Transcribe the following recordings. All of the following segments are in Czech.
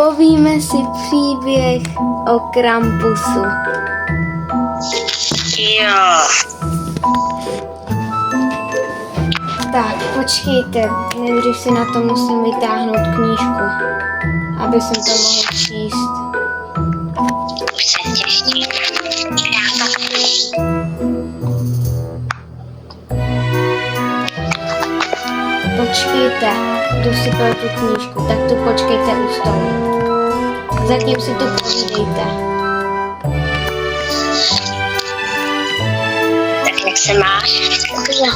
povíme si příběh o Krampusu. Jo. Tak, počkejte, nejdřív si na to musím vytáhnout knížku, aby jsem to mohl číst. Už se těším. Já taky. Počkejte, jdu si pro tu knížku, tak tu počkejte u stolu. Zatím si to povídejte. Tak jak se máš? Tak jo.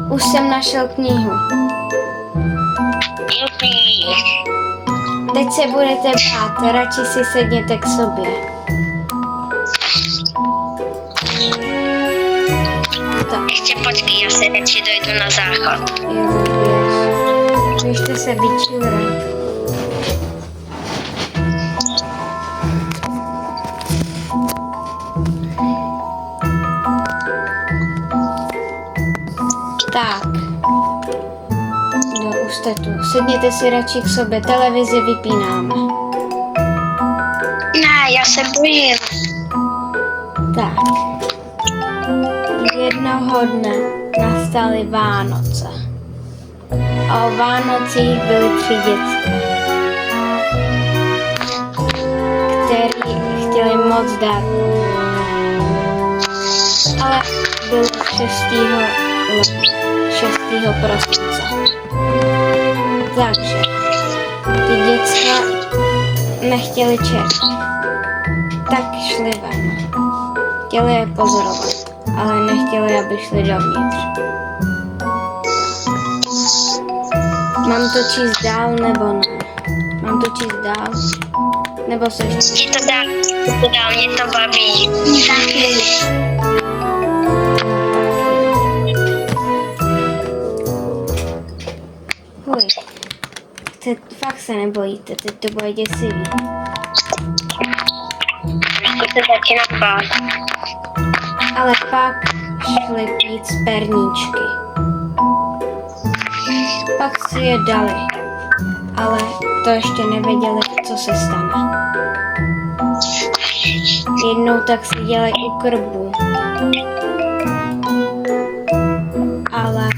Už jsem našel knihu. Jupi. Teď se budete bát, radši si sedněte k sobě. Tak, Ještě počkej, já se radši dojdu na záchod. jo, běž. Běžte se vyčurat. Tak. No, už jste tu. Sedněte si radši k sobě, televizi vypínáme. Ne, já se bojím. Tak. Jednoho dne nastaly Vánoce. A o Vánocích byly 3 děcka, který chtěli moc dárků. Ale bylo 6. prosince. Takže ty děcka nechtěli čert. Tak šli ven. Chtěli je pozorovat, ale nechtěli, aby šli dovnitř. Mám to číst dál nebo ne? Mám to číst dál? Nebo se ještě? Ti to dá, mě to baví. Taky. Huj. Teď fakt se nebojíte, teď to bude děsivý. Už se začínám bát. Ale pak šli pít z perníčky. Pak si je dali, ale to ještě nevěděli, co se stane. Jednou tak seděli u krbu, ale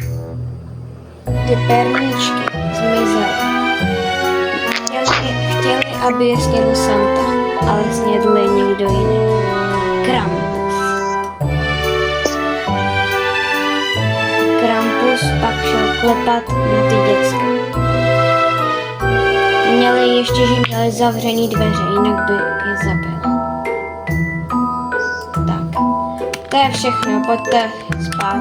ty perníčky zmizely. Chtěli, aby je snědl Santa, ale snědl je někdo jiný. Krampus. Krampus pak šel klepat na ty děcka. Měli ještě, že měli zavřený dveře, jinak by je zabil. Tak, to je všechno, pojďte spát.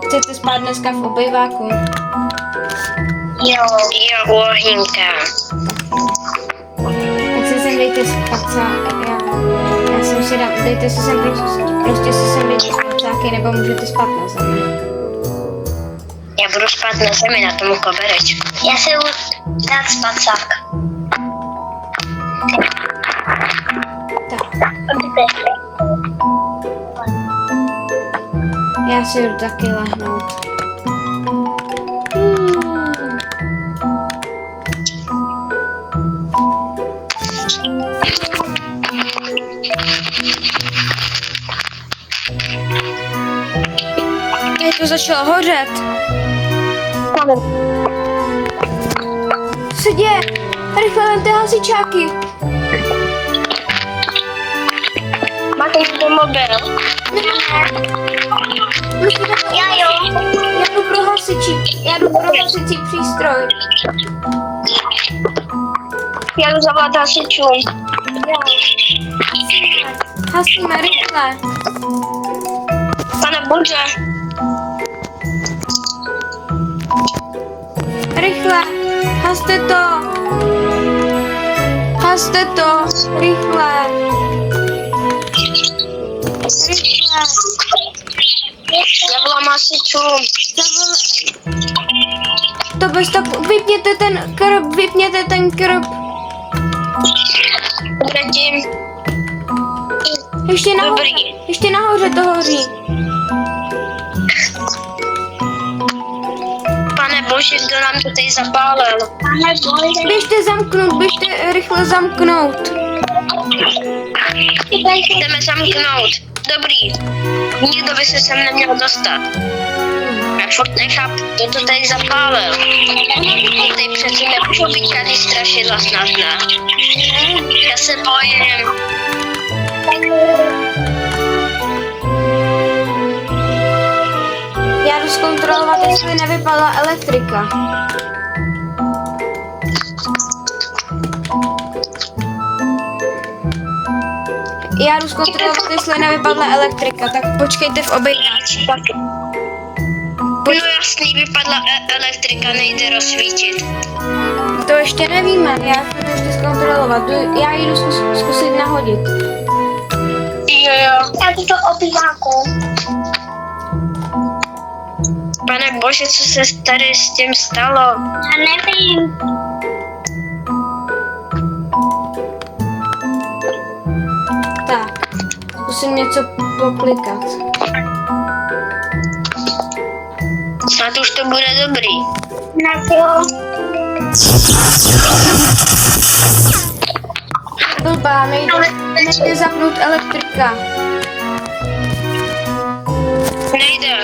Chcete spát dneska v obýváku? Jo, ohýnka. Tak se sem dejte spacáky, já jsem si dám, dejte se sem prostě se sem dejte spacáky, nebo můžete spát na zemi. Já budu spát na zemi, na tomu koberečku. Já si budu dát spacák. Tak, já si jdu taky lehnout. To začalo hořet. Co se děje? Rychle vemte hasičáky. Máte někdo mobil? Já jo. Já jdu pro hasičí přístroj. Já jdu zavolat hasičům. Hasíme rychle. Pane Bože. Rychle, haste to. Haste to, rychle. Rychle. Já volám hasičům. To bez tak, vypněte ten krb. Zatím. Ještě nahoře, Dobrý. ještě nahoře to hoří. Pane Bože, kdo nám to tady zapálil? Pane Bože. Běžte rychle zamknout. Jdeme zamknout. Dobrý. Nikdo by se sem neměl dostat. Já furt nechápu, kdo to tady zapálil. Tady přece nemůžou být žádný strašidla snad, ne? Já se bojím. Já jdu zkontrolovat, jestli nevypadla elektrika. Já jdu zkontrolovat, jestli nevypadla elektrika, tak počkejte v obejváči. No jasný, vypadla elektrika, nejde rozsvítit. To ještě nevíme, já to ještě zkontrolovat. Já jdu zkusit nahodit. Jo. Já jdu do obýváku. Pane Bože, co se tady s tím stalo? Já nevím. Tak, zkusím něco poklikat. Snad už to bude dobrý. Jo. Blbá, nejde zapnout elektrika. Nejde.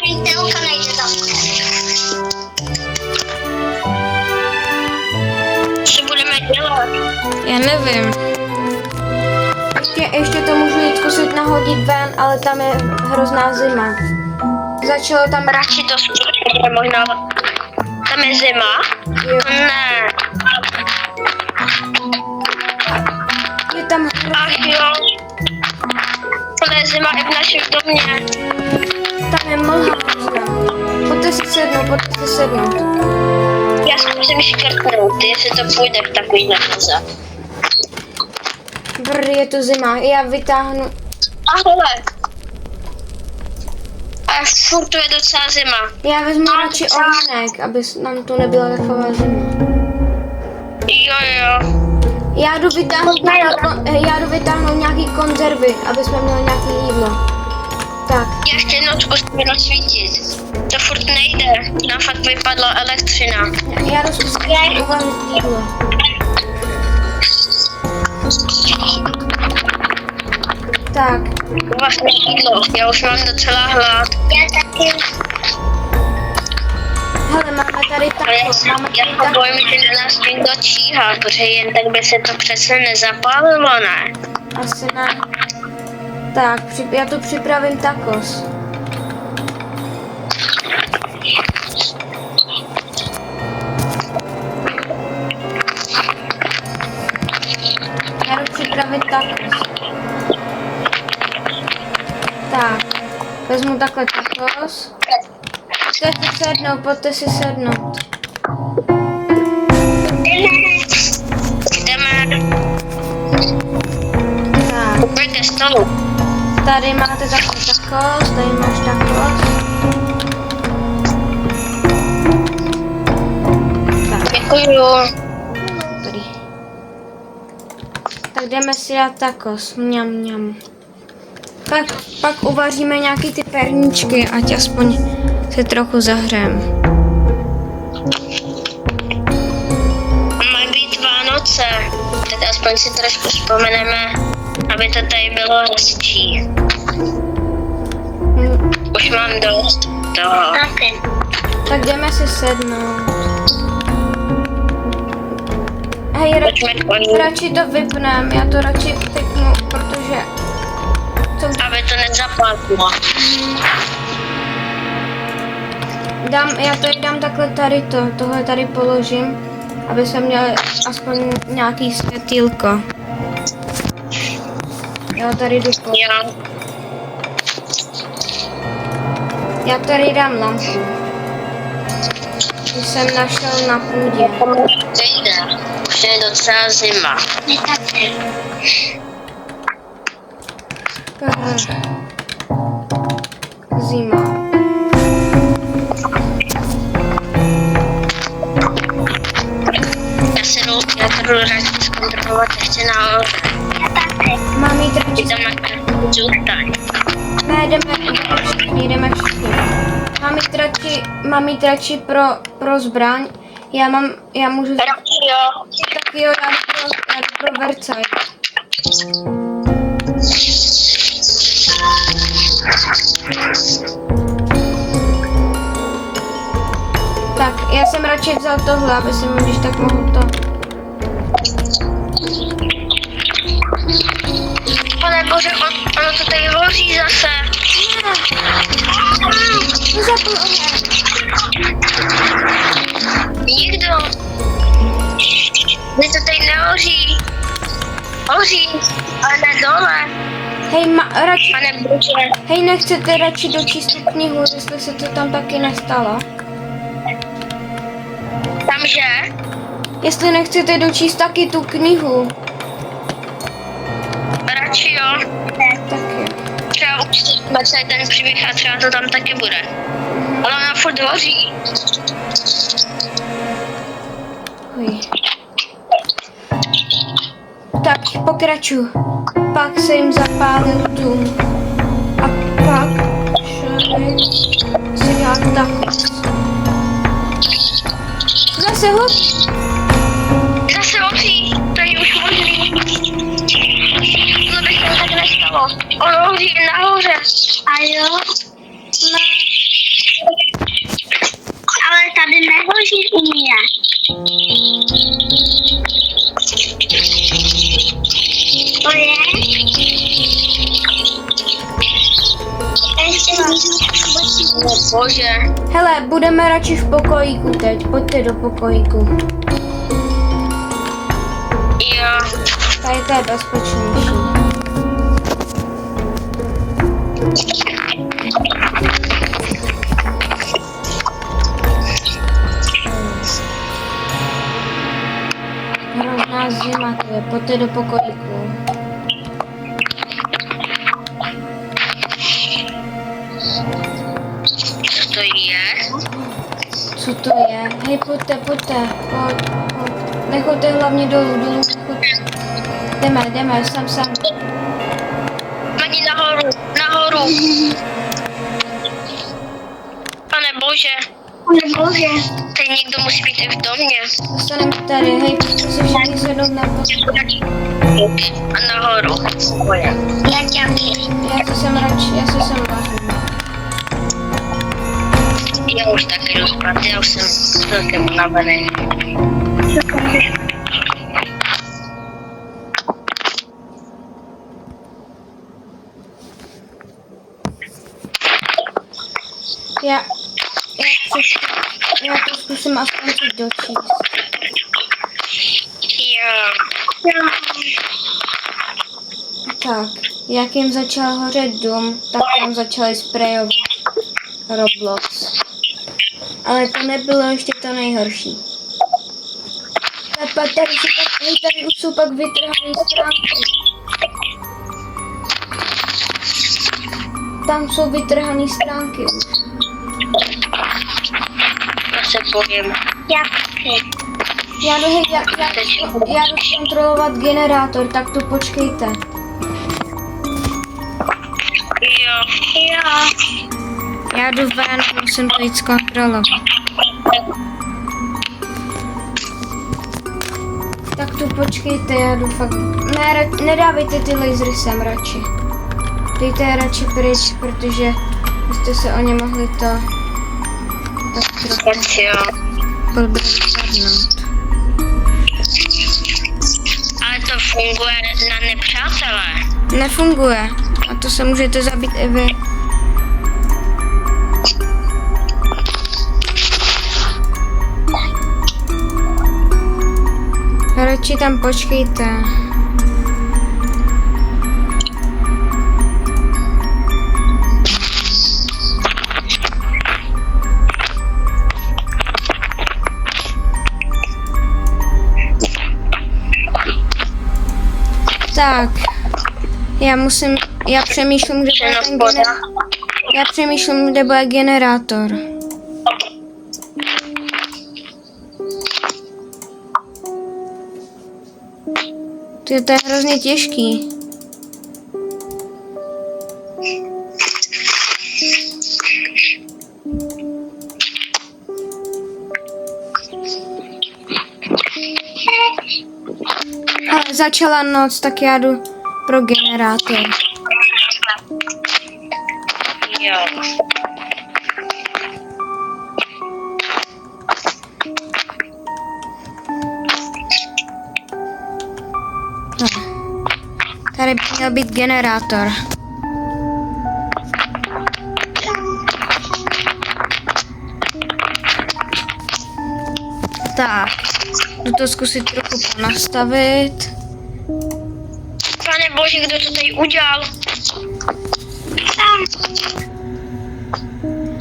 Ani telka nejde zapnout. Co budeme dělat? Já nevím. Ještě to můžu jít zkusit nahodit ven, ale tam je hrozná zima. Začalo tam... Radši to zkusíme, možná. Tam je zima? Jo. Ne. Je tam... Ach jo. To je zima i v našem domě. Tam je mlha. Pojďte si sednout. Já zkusím škrtnout, jestli to půjde v takový nahnoze. Je to zima. Já vytáhnu... A hele. A furt tu je docela zima. Já vezmu radši ohýnek, aby nám tu nebyla taková zima. Jo. Já jdu vytáhnout nějaký konzervy, aby jsme měli nějaký jídlo. Tak. Já ještě jednou zkusím rozsvítit. To furt nejde. Nám fakt vypadla elektřina. Já jdu zkusit uvařit jídlo. Tak. Vlastně jídlo. Já už mám docela hlad. Já taky. Hele, máme tady tacos. Já se bojím, že na nás někdo číhá, protože jen tak by se to přece nezapálilo, ne? Asi ne. Tak, já tu připravím tacos. Já jdu připravit tacos. Tak, vezmu takhle tacos. Pojďte si sednout. Jdeme. Tak, Pojďte stolu. tady máte takový tacos, tady máš tacos. Tak, Děkuju. dobrý. Tak jdeme si dát tacos, mňam. Pak uvaříme nějaký ty perníčky, ať aspoň se trochu zahřejeme. Mají být Vánoce, tak aspoň si trošku vzpomeneme, aby to tady bylo hezčí. Už mám dost toho. Tak jdeme si sednout. Hej, radši to vypnem, já to radši vypnu, protože... Aby to nezapadlo. Já tady dám takhle tady tohle tady položím, aby jsme měli aspoň nějaký světýlko. Jo, tady jdu po. Jo. Já tady dám lampu. Když jsem našel na půdě. Jde. Už je docela zima. Zima. Já to jdu radši zkontrolovat ještě nahoře. Mám jít Ty tam zůstaň. Ne, jdeme všichni. Mám mít radši pro zbraň. Já můžu... Radši jo. Tak jo, já jdu pro Vercaj. Tak, já jsem radši vzal tohle, aby jsem když tak mohl to... Pane bože, ono to tady hoří zase. No zapl oheň. Nikdo. Mně to tady nehoří. Hoří, ale ne dole. Hej, radši... Pane bože. Hej, nechcete radši dočíst tu knihu, jestli se to tam taky nestalo? Tamže? Jestli nechcete dočíst taky tu knihu. Radši jo. Tak jo. Třeba uslyšíme celý ten příběh a třeba to tam taky bude. Ale ona furt hoří. Uj. Tak, pokračuju. Pak se jim zapálil dům. A pak člověk si dal tachos. Zase hoří. Zase hoří. To je už možný. To by se tak nestalo. Ono hoří nahoře. A jo? Ne. Ale tady nehoří u mě. To je? Bože. Hele, budeme radši v pokojíku teď. Pojďte do pokojíku. Jo. Tady to je bezpečnější. Hrozná zima to je. Pojďte do pokojíku. Co to je? Co to je? Hej, pojďte. Pojď. Nechoďte hlavně dolů. Jdeme, sam. Ani nahoru. Pane bože. Teď někdo musí být i v domě. Dostaneme tady, hej, pojďte se všichni sednout na to. A nahoru. Já Já se sem lahnu. Já už taky jdu spát, já už jsem celkem unavený. Já to zkusím aspoň si dočíst. Jo. Tak, jak jim začal hořet dům, tak tam začali sprejovat Roblox. Ale to nebylo ještě to nejhorší. Tady už jsou pak vytrhané stránky. Tam jsou vytrhané stránky už. Já se bojím. Já jdu zkontrolovat generátor, tak tu počkejte. Jo. Já jdu ven, musím to jít zkontrolovat. Tak tu počkejte, já jdu fakt... Ne, nedávejte ty lasery sem radši. Dejte je radši pryč, protože byste se o ně mohli to... Tak trochu blbě vypadnout. Ale to funguje na nepřátelé. Nefunguje. A to se můžete zabít i vy. Radši tam počkejte. Tak, já přemýšlím, kde bude generátor. To je hrozně těžký. začala noc, tak já jdu pro generátor. Jo. No. Tady by měl být generátor. Tak, jdu to zkusit trochu ponastavit. Pane bože, kdo to tady udělal?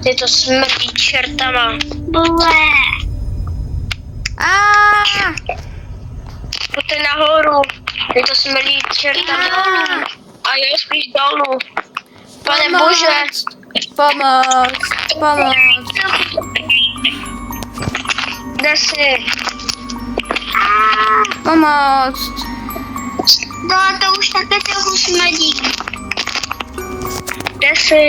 Ty to smrtí čertama. Pojďte nahoru. Ty to smrtí čertama. A jo, spíš dolů. Pane bože. Pomoc. Kde jsi? Pomoc. No, to už také trochu smrdí. Kde jsi?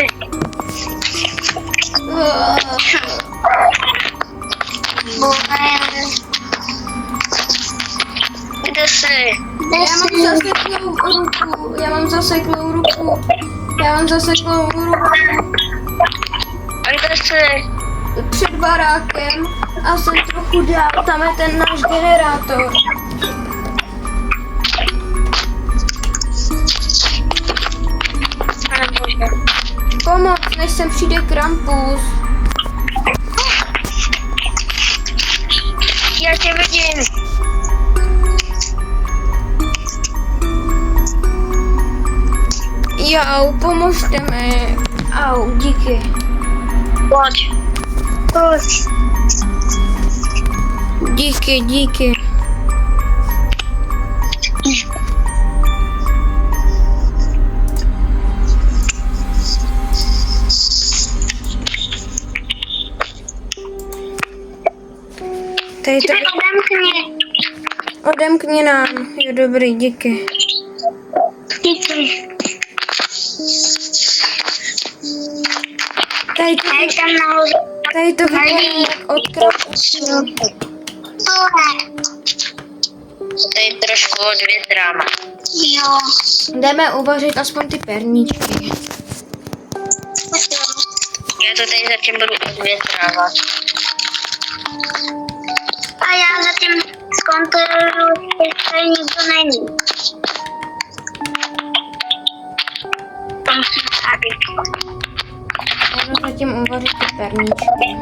Kde jsi? Já mám zaseklou ruku. A kde jsi? Před barákem a jsem trochu dál. Tam je ten náš generátor. Pane bože. Pomoc, než sem přijde Krampus. Já tě vidím. Jau, pomožte mi. Au, díky. Pojď. Díky. Tady to odemkni nám. Jo, dobrý, díky. Tady to vypadá jak od Krampusu. Tady trošku odvětrám. Jo. Jdeme uvařit aspoň ty perníčky. Já to tady zatím budu odvětrávat. A já zatím zkontroluji, jestli nikdo není. Já jdu zatím uvařit ty perníčky.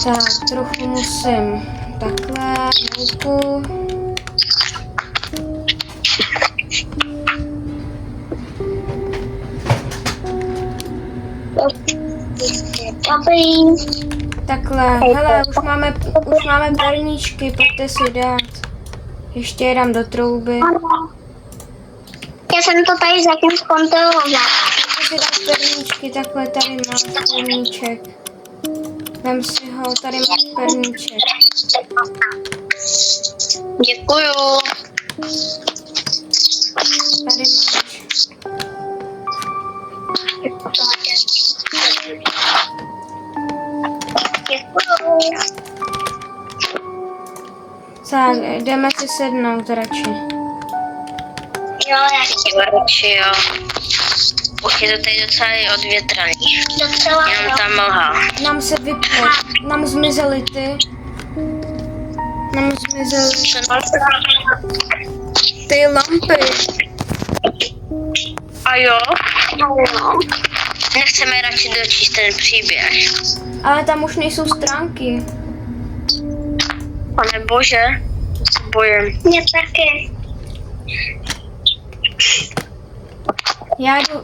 Tak, trochu musím takhle, mouku. Dobrý. Takhle, hele, už máme perníčky, pojďte si dát. Ještě je dám do trouby. Já jsem to tady zatím zkontrolovala. Pojďte si dát perníčky, takhle, tady máš perníček. Vem si ho, tady máš perníček. Děkuju. Tady máš. Děkuju. Tak, jdeme si sednout radši. Jo, já chci. Radši jo. Už je to tady docela odvětraný. Docela Jenom ta mlha. Nám se vypne, nám zmizely ty. Nám zmizely ty lampy. A jo? Nechceme radši dočíst ten příběh. Ale tam už nejsou stránky. Pane bože, se bojím. Mě taky.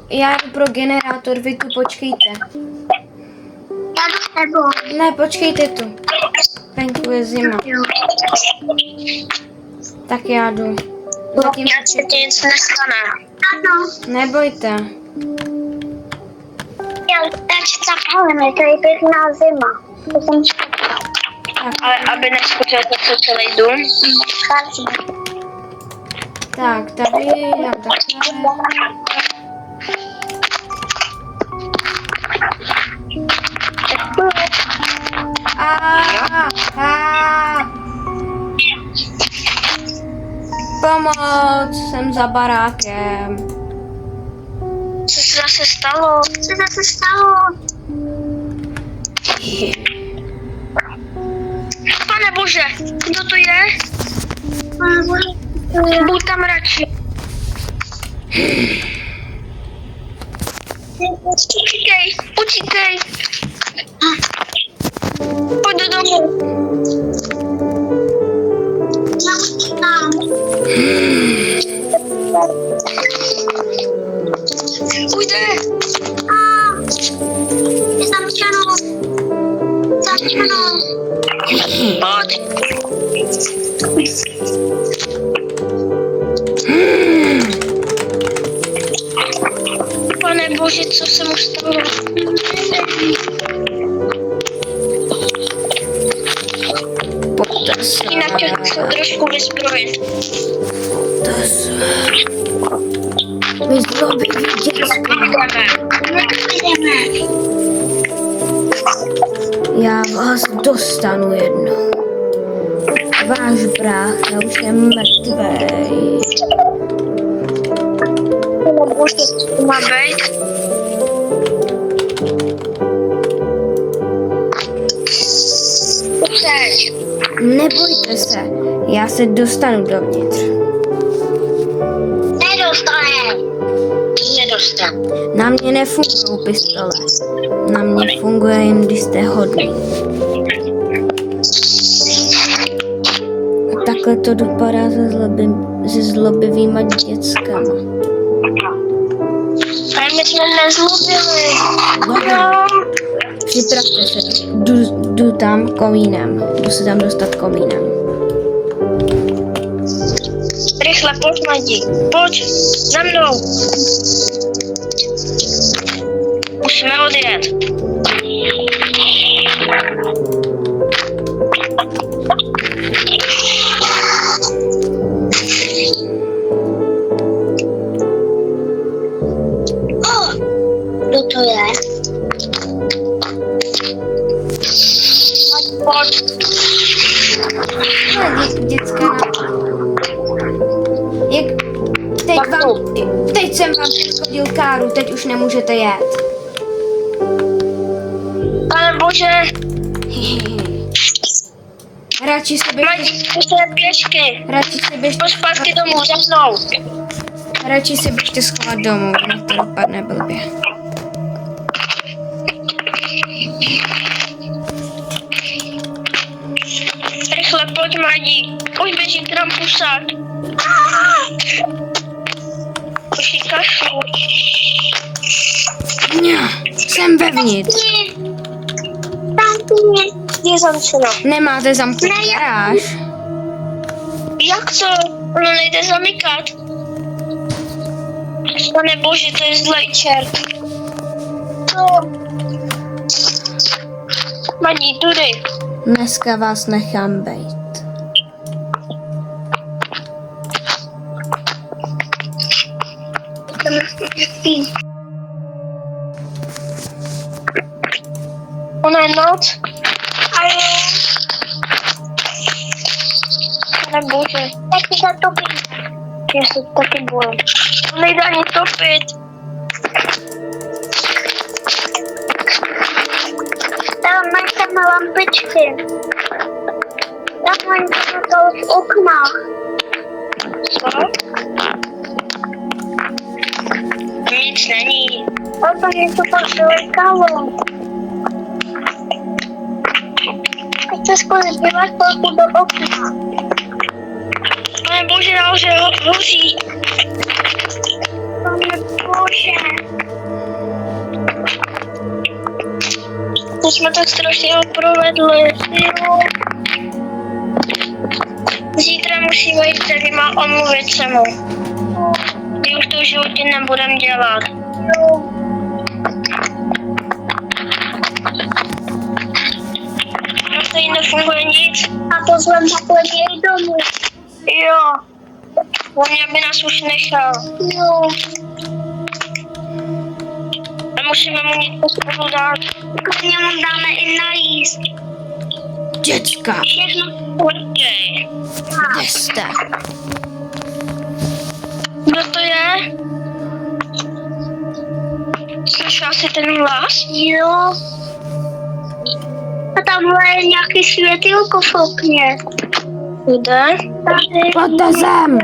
Já jdu pro generátor, vy tu počkejte. Já jdu s tebou. Ne, počkejte tu. Venku je zima. Tak já jdu. Zatím Já se ti nic nestane. Ano. nebojte. Já takže zapálíme, to je pěkná zima. To jsem čekala. Ale aby neskutil to celý dům. Schází. Tak, tady dám takhle. Pomoc, jsem za barákem. Co se zase stalo? Pane Bože, kdo to je? Buď tam radši. Utíkej. Pojď do domu. Ujde. Zamčeno. Pojď. Pane Bože, co se mu stalo? Pojďte se. Jinak tě chci trošku vyzbrojit. Vyzlobivý děcka. Já vás dostanu jednou. Váš brácha už je mrtvej. Pane Bože, co to má být? Teď. Nebojte se, já se dostanu dovnitř. Nedostane. Na mě nefungují pistole. Na mě funguje jen, když jste hodný. A takhle to dopadá se zlobivýma dětskama. Ale my jsme nezlobili. Připravte se, jdu tam komínem. Jdu se tam dostat komínem. Rychle, pojď, Madi. Pojď, za mnou. Musíme odjet. Kdo to je? Pojď. Děcka. Teď jsem vám předchodil káru, teď už nemůžete jet. Pane Bože, Radši se Madi, běžte, musíme pěšky. Pojď zpátky domů, za mnou. radši se běžte schovat domů, jinak to dopadne blbě. Rychle, pojď, Madi. Už běží k nám pusák. Už jí kašlu. Jsem vevnitř. Je zamčeno. Nemáte zamknout garáž? Jak to? Ono nejde zamykat. Pane Bože, to je zlej čert. Co? Madi, tudy. Dneska vás nechám bejt. Ona je noc. Ale... Pane Bože. Jak se zatopí? Já se taky bojím. To nejde ani topit. Tam máš tam lampičky. Tam máš to v oknách. Co? Nic není. O to něco pak vylekalo. Teď se skoro díváš polku do okna. Pane Bože, nahoře hoří. Pane Bože. To jsme tak strašně provedli. Jo. Zítra musíme jít tady má omluvit se mu. Ty už to v životě nebudem dělat. Jo. Tady nefunguje nic. A to zvem takový domů. Jo. On by nás už nechal. Jo. A musíme mu něco spolu dát. Klidně mu dáme i najíst. Děcka, Všechno okay. kde jste? Kdo to je? Slyšela jsi ten hlas? Jo. A tamhle je nějaký světýlko v okně. Kde? Pojďte sem!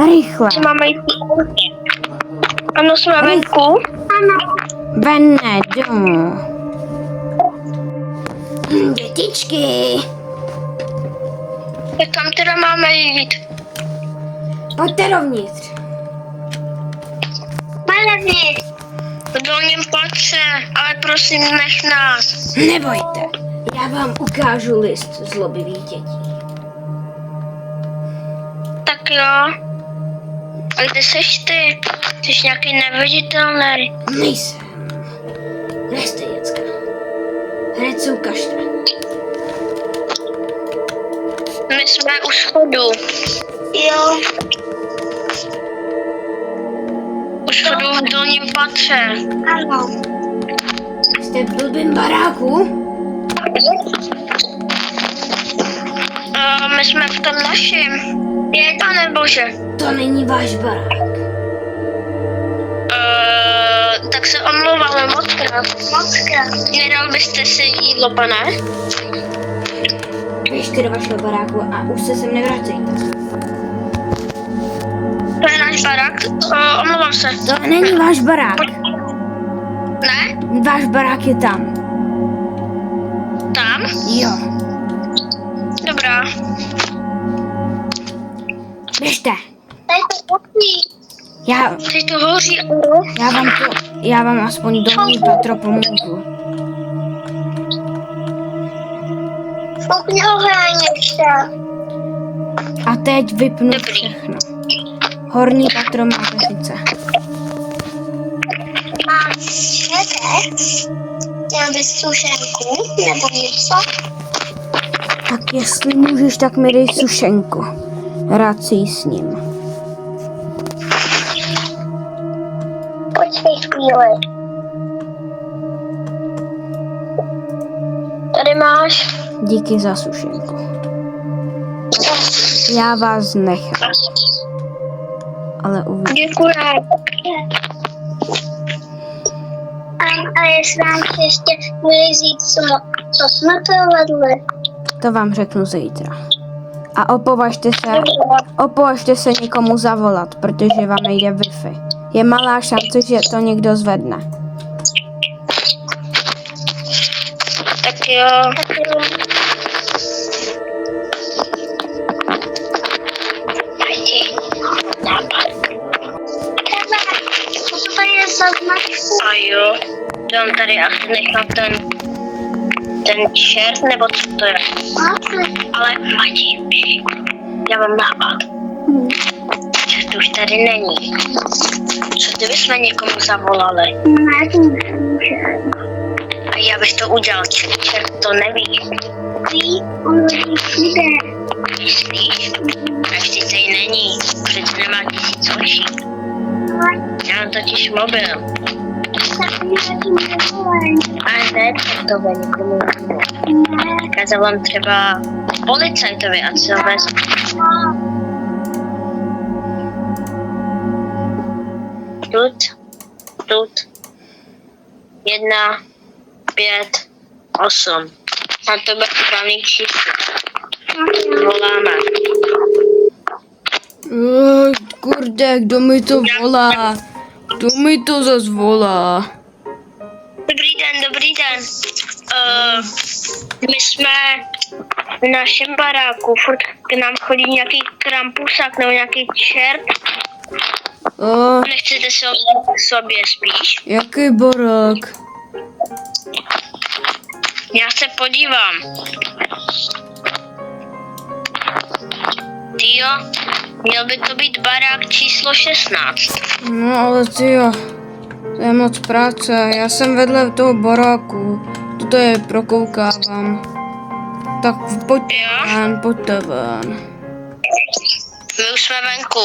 Rychle, Máme jít. Ano, jsme venku. Ano. ven ne, domů. Dětičky, Tak kam teda máme jít? pojďte dovnitř. Malevně. V dolním patře, ale prosím, nech nás. Nebojte, já vám ukážu list zlobivých dětí. Tak jo. A kde seš ty? Jsi nějaký neviditelný. Nejsem. Kde jste, děcka? Hned se ukažte. My jsme u schodu. Jo. U schodu v dolním patře. Ano. Jste v blbým baráku? My jsme v tom našem. Je, pane bože. To není váš barák. Tak se omlouváme mockrát. Mockrát. Nedal byste si jídlo, pane? Běžte do vašeho baráku a už se sem nevracejte. To je náš barák? Omlouvám se. To není váš barák. Ne? Váš barák je tam. Tam? Jo. Dobrá. Běžte. Tady to potí. Teď to hoří. Já vám aspoň dolní patro pomůžu. V okně ohráněšte. A teď vypnu Dobrý. všechno. Horní patro máte sice. A chcete? Měl bys sušenku nebo něco? Tak jestli můžeš, tak mi dej sušenku. Rád si ji s ním. Počkej chvíli. Tady máš. Díky za sušenku. Já vás nechám. Ale uvidím. Děkuji. A jestli nám ještě měli říct, co jsme provedli. To vám řeknu zítra. A opovažte se někomu zavolat, protože vám nejde Wi-Fi. Je malá šance, že to někdo zvedne. Tak jo. Co to tady je za značku? A jo. To on tady asi nechal ten čert, nebo co to je. Ale vadí. Já mám nápad. Čert už tady není. Co kdybychom někomu zavolali? Ne, to nemůže. A já bych to udělal, čert to neví. Ví, on hodí všude. Myslíš? A ještě tady není. Přece nemá 1000 očí. Já mám totiž mobil. Tak mi zatím nevolej. Ale ne, to by někomu neví. Tak já zavolám třeba policajtovi a co vezmu. Tut. 1, 5, 8. A to bude správný číslo. Voláme. Kurde, kdo mi to volá? Kdo mi to zas volá? Dobrý den. My jsme v našem baráku, furt k nám chodí nějaký krampusák nebo nějaký čert. Nechcete se o sobě spíš? Jaký barák? Já se podívám. Tyjo, měl by to být barák číslo 16. No ale tyjo, to je moc práce. Já jsem vedle toho baráku. Toto je prokoukávám. Tak pojďte ven. My už jsme venku.